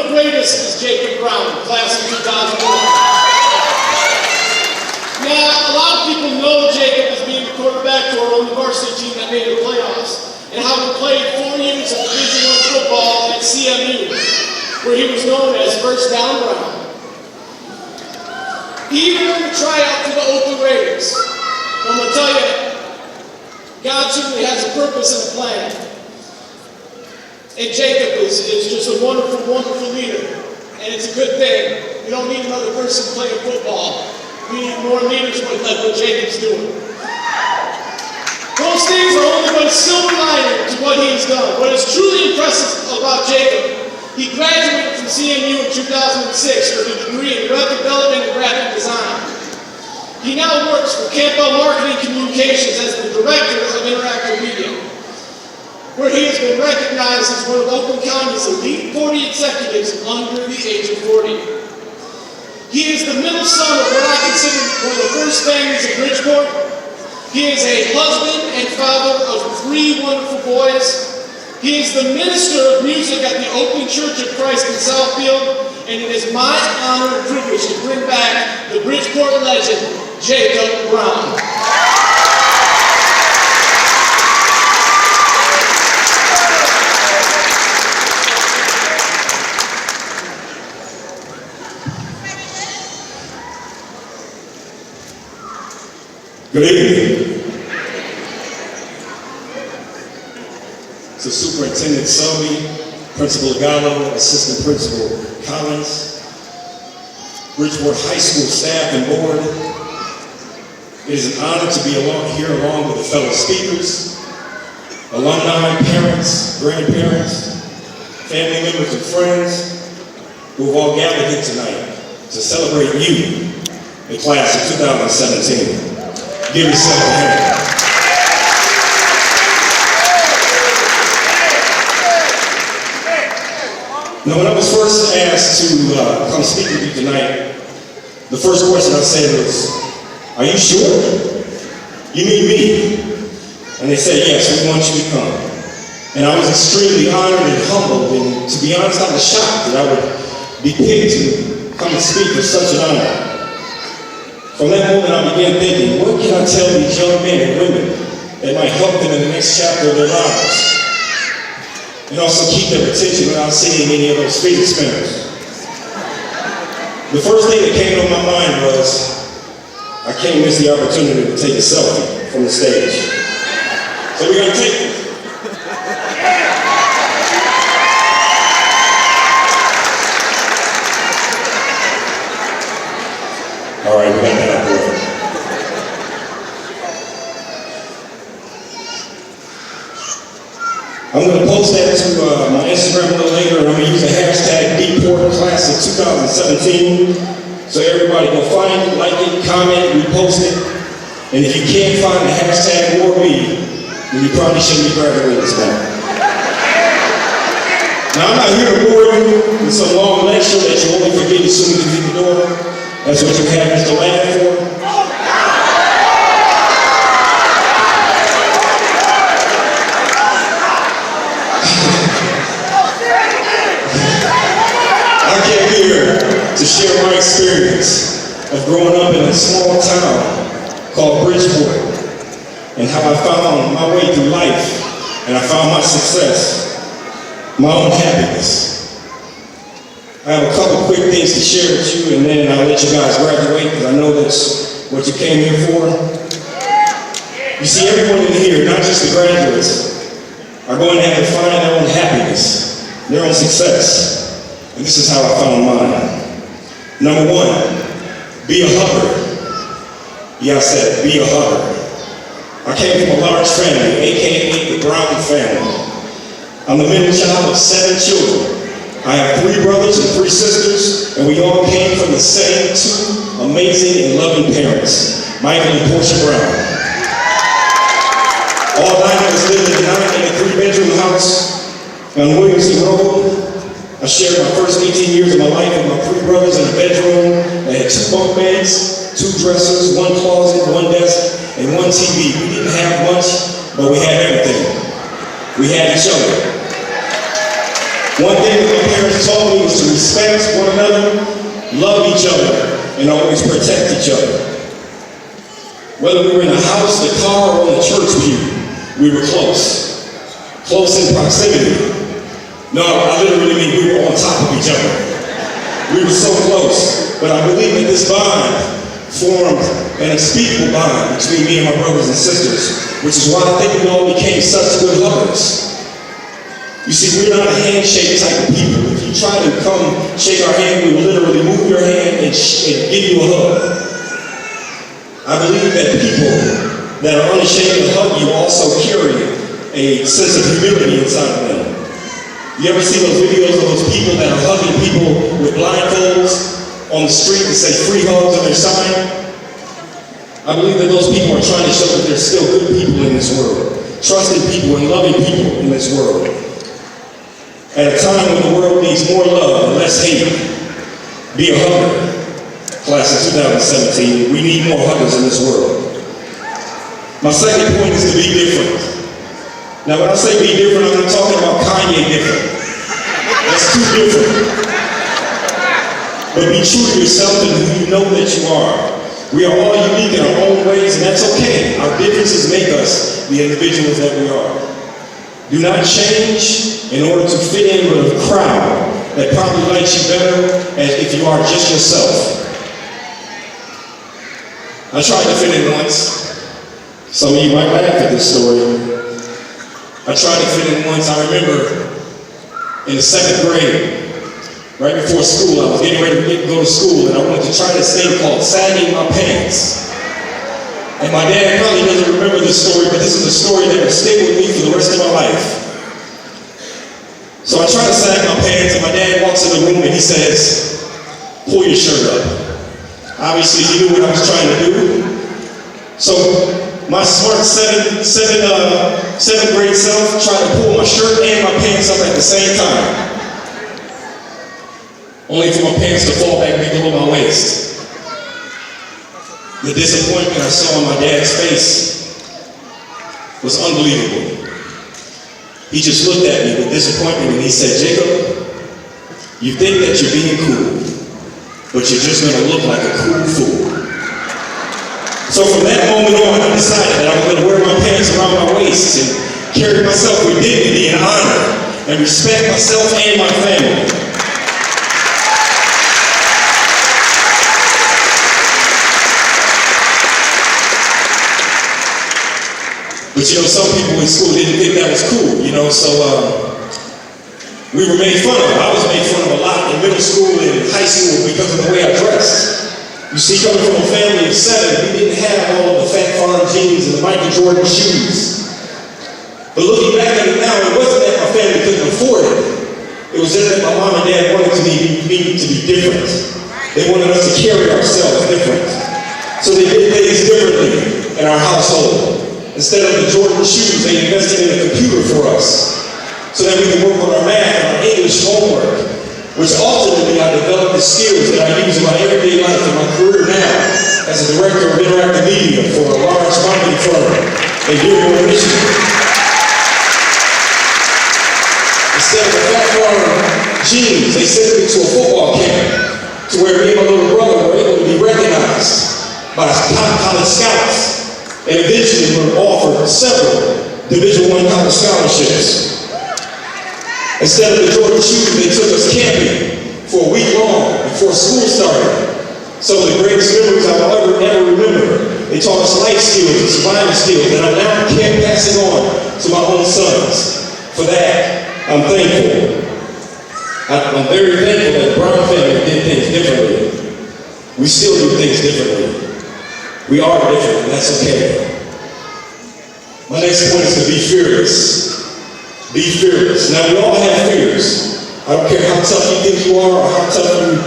the greatest is Jacob Brown, class of 2001. Now, a lot of people know Jacob as being the quarterback for our own varsity team that made the playoffs, and how he played 4 years of Division I football at CMU, where he was known as First Down Brown. He even earned a tryout for the Oakland Raiders. I'm going to tell you, God certainly has a purpose and a plan. And Jacob is just a wonderful, wonderful leader. And it's a good thing. We don't need another person playing football. We need more leaders like what Jacob's doing. Those things are only but a silver lining to what he's done. What is truly impressive about Jacob, he graduated from CMU in 2006 with a degree in web development and graphic design. He now works for Campbell Marketing Communications as the Director of Interactive Media, where he has been recognized as one of Oakland County's elite 40 executives under the age of 40. He is the middle son of what I consider one of the first families of Bridgeport. He is a husband and father of 3 wonderful boys. He is the minister of music at the Oakland Church of Christ in Southfield, and it is my honor and privilege to bring back the Bridgeport legend, Jacob Brown. Good evening. So Superintendent Selby, Principal Gallo, Assistant Principal Collins, Bridgeport High School staff and board, it is an honor to be here along with the fellow speakers, alumni, parents, grandparents, family members and friends who have all gathered here tonight to celebrate you, the class of 2017. Give yourself a hand. Now, when I was first asked to come speak with you tonight, the first question I said was, "Are you sure? You mean me?" And they said, "Yes, we want you to come." And I was extremely honored and humbled, and to be honest, I was shocked that I would be picked to come and speak with such an honor. From that moment, I began thinking, what can I tell these young men and women that might help them in the next chapter of their lives? And also keep their attention without seeing any of those fidget spinners. The first thing that came to my mind was, I can't miss the opportunity to take a selfie from the stage. So we're going to take it. All right, we got that out of the way. I'm going to post that to my Instagram a little later, and I'm going to use the hashtag Bridgeport Class of 2017. So everybody go find it, like it, comment, repost it. And if you can't find the hashtag or me, then you probably shouldn't be graduating this morning. Now, I'm not here to bore you with some long lecture that you only forget as soon as you hit the door. That's what you have Mr. Ladd for. I came here to share my experience of growing up in a small town called Bridgeport and how I found my way through life and I found my success, my own happiness. I have a couple quick things to share with you, and then I'll let you guys graduate, because I know that's what you came here for. You see, everyone in here, not just the graduates, are going to have to find their own happiness, their own success. And this is how I found mine. Number 1, be a hugger. Yeah, I said, be a hugger. I came from a large family, aka the Brown family. I'm the middle child of 7 children. I have 3 brothers and 3 sisters, and we all came from the same 2 amazing and loving parents, Michael and Portia Brown. All 9 of us lived in a 3-bedroom house on Williamson Road. I shared my first 18 years of my life with my 3 brothers in a bedroom that had 2 bunk beds, 2 dressers, 1 closet, 1 desk, and 1 TV. We didn't have much, but we had everything. We had each other. One thing that my parents he taught me was to respect one another, love each other, and always protect each other. Whether we were in a house, the car, or in the church pew, we were close. Close in proximity. No, I literally mean we were on top of each other. We were so close. But I believe that this bond formed an unspeakable bond between me and my brothers and sisters, which is why I think we all became such good lovers. You see, we're not a handshake type of people. If you try to come shake our hand, we will literally move your hand and give you a hug. I believe that people that are unashamed to hug you also carry a sense of humility inside of them. You ever see those videos of those people that are hugging people with blindfolds on the street and say free hugs on their sign? I believe that those people are trying to show that there's still good people in this world, trusting people and loving people in this world. At a time when the world needs more love and less hate, be a hugger. Class of 2017, we need more huggers in this world. My second point is to be different. Now when I say be different, I'm not talking about Kanye different. That's too different. But be true to yourself and who you know that you are. We are all unique in our own ways, and that's okay. Our differences make us the individuals that we are. Do not change in order to fit in with a crowd that probably likes you better as if you are just yourself. I tried to fit in once. Some of you might laugh at this story. I tried to fit in once. I remember in the 7th grade, right before school, I was getting ready to go to school, and I wanted to try this thing called sagging my pants. And my dad probably doesn't remember this story, but this is a story that will stay with me for the rest of my life. So I try to sag my pants, and my dad walks in the room and he says, pull your shirt up. Obviously, he knew what I was trying to do. So my smart seventh grade self tried to pull my shirt and my pants up at the same time, only for my pants to fall back below my waist. The disappointment I saw on my dad's face was unbelievable. He just looked at me with disappointment and he said, Jacob, you think that you're being cool, but you're just going to look like a cool fool. So from that moment on, I decided that I was going to wear my pants around my waist and carry myself with dignity and honor and respect myself and my family. But you know, some people in school didn't think that was cool, you know, so we were made fun of. I was made fun of a lot in middle school and high school because of the way I dressed. You see, coming from a family of 7, we didn't have all of the fat farm jeans and the Michael Jordan shoes. But looking back at it now, it wasn't that my family couldn't afford it. It was just that my mom and dad wanted me to be different. They wanted us to carry ourselves different. So they did things differently in our household. Instead of the Jordan shoes, they invested in a computer for us so that we could work on our math and our English homework, which ultimately I developed the skills that I use in my everyday life and my career now as a director of interactive media for a large marketing firm in Bridgeport, Michigan. Instead of the fat farm jeans, they sent me to a football camp to where me and my little brother were able to be recognized by college scouts. And eventually were offered several Division I college scholarships. Instead of the Jordan shoes, they took us camping for a week long before school started. Some of the greatest memories I will ever remember. They taught us life skills and survival skills that I'm now passing on to my own sons. For that, I'm thankful. I'm very thankful that the Brown family did things differently. We still do things differently. We are different, and that's okay. My next point is to be fearless. Be fearless. Now, we all have fears. I don't care how tough you think you are or how tough you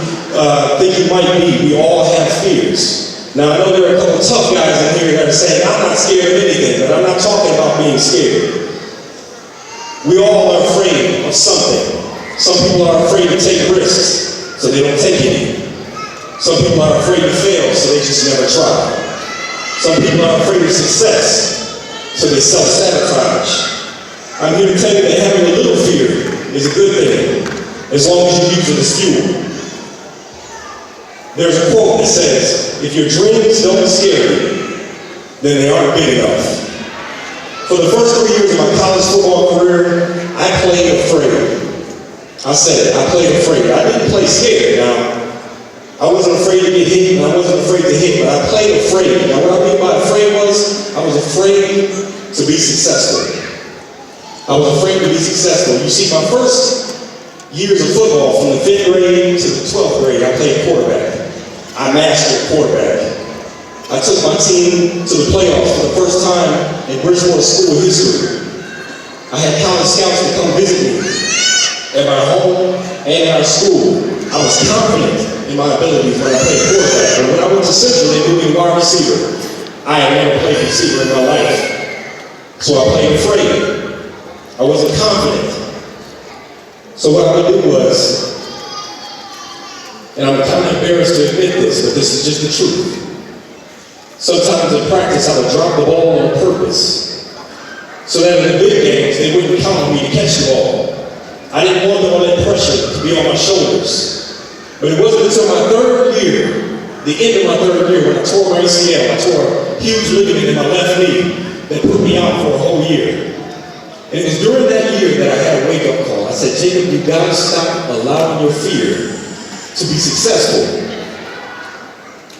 think you might be. We all have fears. Now, I know there are a couple of tough guys in here that are saying, I'm not scared of anything, but I'm not talking about being scared. We all are afraid of something. Some people are afraid to take risks, so they don't take any. Some people are afraid to fail, so they just never try. Some people are afraid of success, so they self-sabotage. I'm here to tell you that having a little fear is a good thing. as long as you use it as fuel. There's a quote that says, if your dreams don't scare you, then they aren't big enough. For the first 3 years of my college football career, I played afraid. I said it, I played afraid. I didn't play scared. Now, I wasn't afraid to get hit, and I wasn't afraid to hit, but I played afraid. Now, what I mean by afraid was, I was afraid to be successful. I was afraid to be successful. You see, my first years of football, from the 5th grade to the 12th grade, I played quarterback. I mastered quarterback. I took my team to the playoffs for the first time in Bridgeport school history. I had college scouts to come visit me at my home and at our school. I was confident in my abilities when I played quarterback. But when I went to Central, they moved me to wide receiver. I had never played receiver in my life. So I played afraid. I wasn't confident. So what I would do was, and I'm kind of embarrassed to admit this, but this is just the truth. Sometimes in practice, I would drop the ball on purpose, so that in the big games, they wouldn't count on me to catch the ball. I didn't want all that pressure to be on my shoulders. But it wasn't until my 3rd year, the end of my 3rd year, when I tore my ACL, I tore a huge ligament in my left knee that put me out for a whole year. And it was during that year that I had a wake-up call. I said, Jacob, you gotta stop allowing your fear to be successful,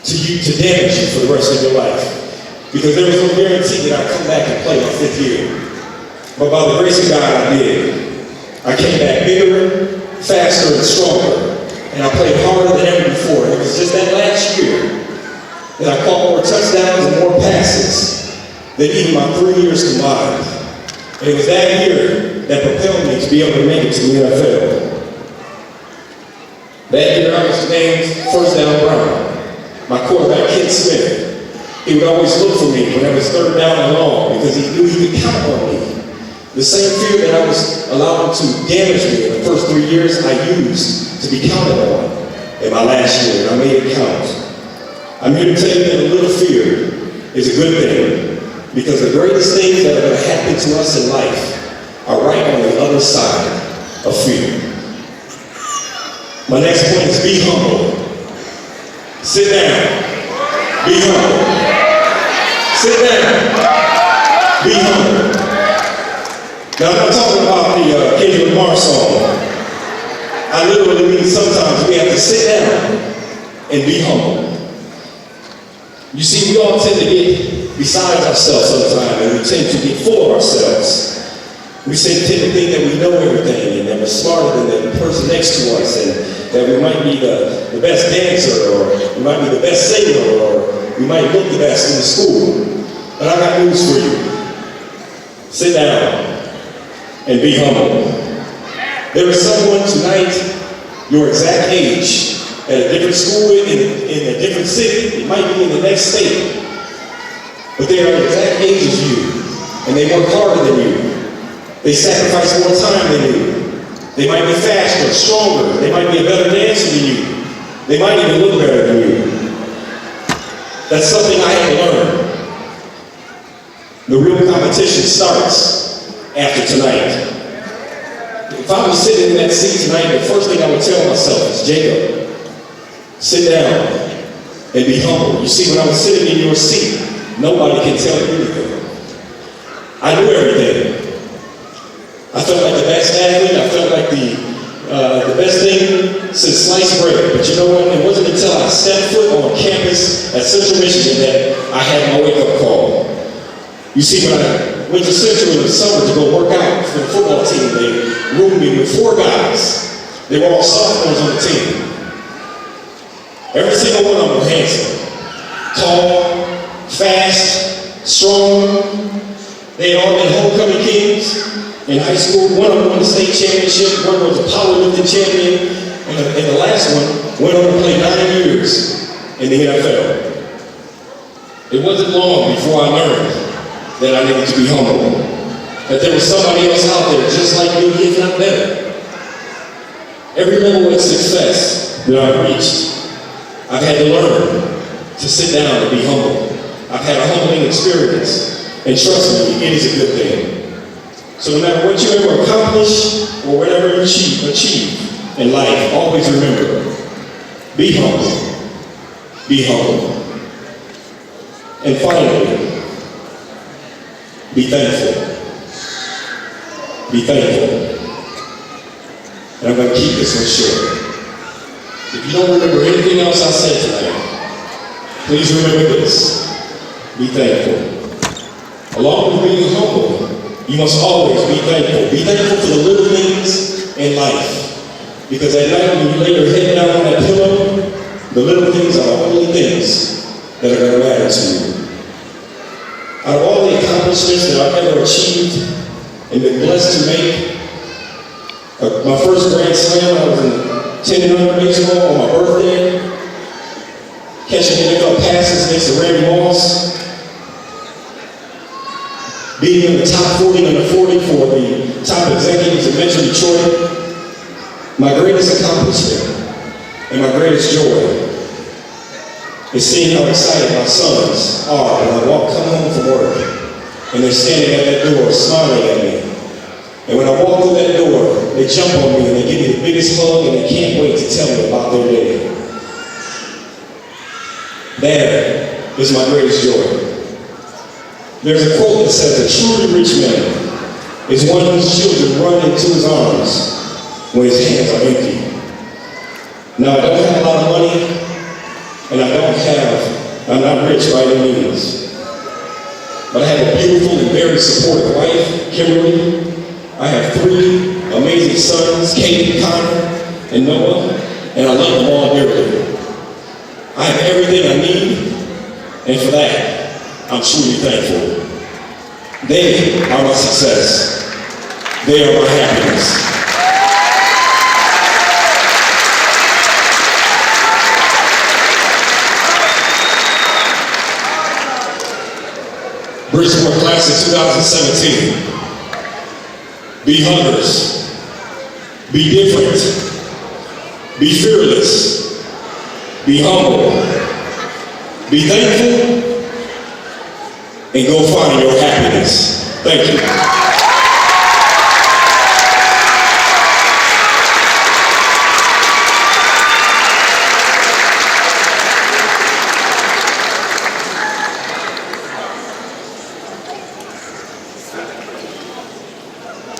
to damage you for the rest of your life. Because there was no guarantee that I'd come back and play my 5th year. But by the grace of God, I did. I came back bigger, faster, and stronger. And I played harder than ever before. And it was just that last year that I caught more touchdowns and more passes than even my 3 years combined. And it was that year that propelled me to be able to make it to the NFL. That year I was named first down Brown. My quarterback, Ken Smith, he would always look for me when I was 3rd down and long because he knew he could count on me. The same fear that I was allowing to damage me in the first 3 years, I used to be counted on in my last year, and I made it count. I'm here to tell you that a little fear is a good thing, because the greatest things that are going to happen to us in life are right on the other side of fear. My next point is be humble. Sit down. Be humble. Sit down. Be humble. Now, I'm not talking about the Kendrick Lamar song. I literally mean sometimes we have to sit down and be humble. You see, we all tend to get beside ourselves sometimes, and we tend to get full of ourselves. We tend to think that we know everything, and that we're smarter than the person next to us, and that we might be the best dancer, or we might be the best singer, or we might look the best in the school. But I got news for you. Sit down and be humble. There is someone tonight, your exact age, at a different school, in a different city, it might be in the next state, but they are the exact age as you, and they work harder than you. They sacrifice more time than you. They might be faster, stronger, they might be a better dancer than you. They might even look better than you. That's something I had to learn. The real competition starts after tonight. If I was sitting in that seat tonight, the first thing I would tell myself is, Jacob, sit down and be humble. You see, when I was sitting in your seat, nobody can tell you anything. I knew everything. I felt like the best athlete. I felt like the best thing since sliced bread. But you know what? It wasn't until I stepped foot on campus at Central Michigan that I had my wake-up call. You see, when I went to Central in the summer to go work out for the football team, they roomed me with 4 guys. They were all sophomores on the team. Every single one of them were handsome, tall, fast, strong. They had all been homecoming kings in high school. One of them won the state championship, one was a powerlifting champion, and the last one went on to play 9 years in the NFL. It wasn't long before I learned that I needed to be humble, that there was somebody else out there just like me, if not better. Every level of success that I've reached, I've had to learn to sit down and be humble. I've had a humbling experience, and trust me, it is a good thing. So no matter what you ever accomplish or whatever you achieve, in life, always remember, be humble. Be humble. And finally, be thankful. Be thankful. And I'm going to keep this one short. If you don't remember anything else I said tonight, please remember this. Be thankful. Along with being humble, you must always be thankful. Be thankful for the little things in life. Because at night when you lay your head down on that pillow, the little things are the only things that are going to matter to you. Out of all the accomplishments that I've ever achieved and been blessed to make, my first Grand Slam, I was in 10-100 baseball on my birthday, catching NFL passes next to Randy Moss, being in the top 40 under 40 for the top executives in Metro Detroit. My greatest accomplishment and my greatest joy is seeing how excited my sons are when I come home from work and they're standing at that door smiling at me. And when I walk through that door, they jump on me and they give me the biggest hug and they can't wait to tell me about their day. That is my greatest joy. There's a quote that says, "A truly rich man is one whose children run into his arms when his hands are empty." Now, I don't have a lot of money, and I'm not rich by any means. But I have a beautiful and very supportive wife, Kimberly. I have 3 amazing sons, Kate, Connor, and Noah, and I love them all dearly. I have everything I need, and for that, I'm truly thankful. They are my success. They are my happiness. Bridgeport class of 2017. Be hunters. Be different. Be fearless. Be humble. Be thankful. And go find your happiness. Thank you.